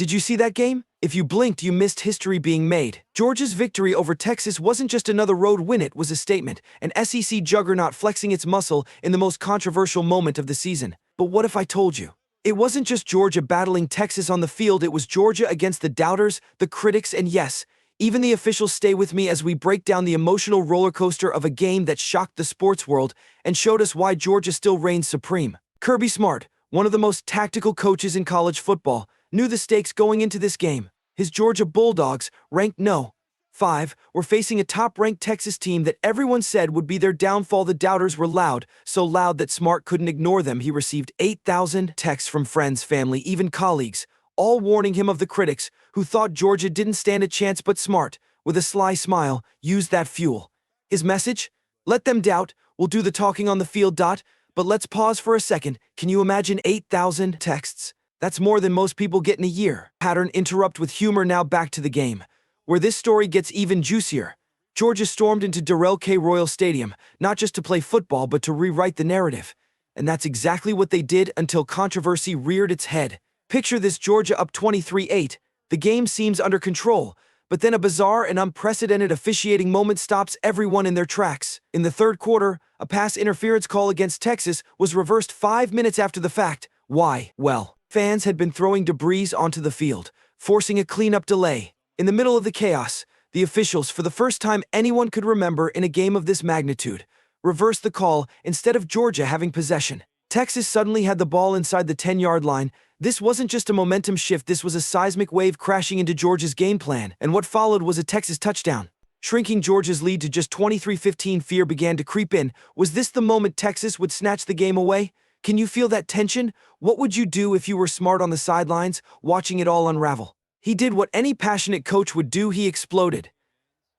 Did you see that game? If you blinked, you missed history being made. Georgia's victory over Texas wasn't just another road win, it was a statement, an SEC juggernaut flexing its muscle in the most controversial moment of the season. But what if I told you? It wasn't just Georgia battling Texas on the field, it was Georgia against the doubters, the critics, and yes, even the officials. Stay with me as we break down the emotional roller coaster of a game that shocked the sports world and showed us why Georgia still reigns supreme. Kirby Smart, one of the most tactical coaches in college football, knew the stakes going into this game. His Georgia Bulldogs, ranked No. 5, were facing a top-ranked Texas team that everyone said would be their downfall. The doubters were loud, so loud that Smart couldn't ignore them. He received 8,000 texts from friends, family, even colleagues, all warning him of the critics who thought Georgia didn't stand a chance. But Smart, with a sly smile, used that fuel. His message? Let them doubt, we'll do the talking on the field. But let's pause for a second. Can you imagine 8,000 texts? That's more than most people get in a year. Pattern interrupt with humor. Now back to the game, where this story gets even juicier. Georgia stormed into Darrell K. Royal Stadium, not just to play football, but to rewrite the narrative. And that's exactly what they did until controversy reared its head. Picture this: Georgia up 23-8. The game seems under control, but then a bizarre and unprecedented officiating moment stops everyone in their tracks. In the third quarter, a pass interference call against Texas was reversed 5 minutes after the fact. Why? Well, fans had been throwing debris onto the field, forcing a cleanup delay. In the middle of the chaos, the officials, for the first time anyone could remember in a game of this magnitude, reversed the call. Instead of Georgia having possession, Texas suddenly had the ball inside the 10-yard line. This wasn't just a momentum shift, this was a seismic wave crashing into Georgia's game plan, and what followed was a Texas touchdown, shrinking Georgia's lead to just 23-15. Fear began to creep in. Was this the moment Texas would snatch the game away? Can you feel that tension? What would you do if you were Smart on the sidelines, watching it all unravel? He did what any passionate coach would do: he exploded.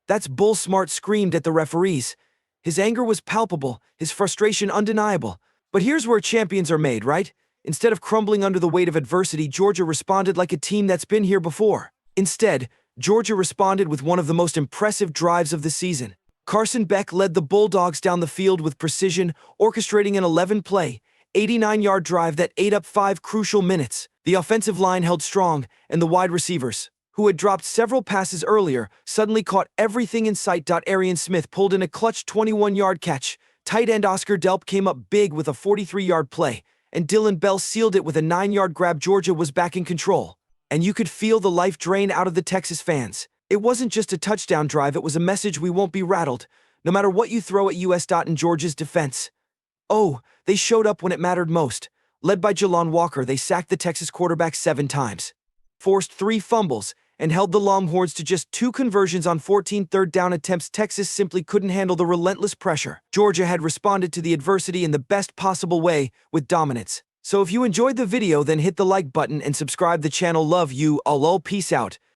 "That's bull!" Smart screamed at the referees. His anger was palpable, his frustration undeniable. But here's where champions are made, right? Instead of crumbling under the weight of adversity, Georgia responded like a team that's been here before. Instead, Georgia responded with one of the most impressive drives of the season. Carson Beck led the Bulldogs down the field with precision, orchestrating an 11-play, 89-yard drive that ate up 5 crucial minutes. The offensive line held strong, and the wide receivers, who had dropped several passes earlier, suddenly caught everything in sight. Arian Smith pulled in a clutch 21-yard catch. Tight end Oscar Delp came up big with a 43-yard play, and Dylan Bell sealed it with a 9-yard grab. Georgia was back in control, and you could feel the life drain out of the Texas fans. It wasn't just a touchdown drive, it was a message: we won't be rattled, no matter what you throw at us. In Georgia's defense, oh, they showed up when it mattered most. Led by Jalon Walker, they sacked the Texas quarterback 7 times, forced 3 fumbles, and held the Longhorns to just 2 conversions on 14 third-down attempts. Texas simply couldn't handle the relentless pressure. Georgia had responded to the adversity in the best possible way, with dominance. So if you enjoyed the video, then hit the like button and subscribe the channel. Love you all. Peace out.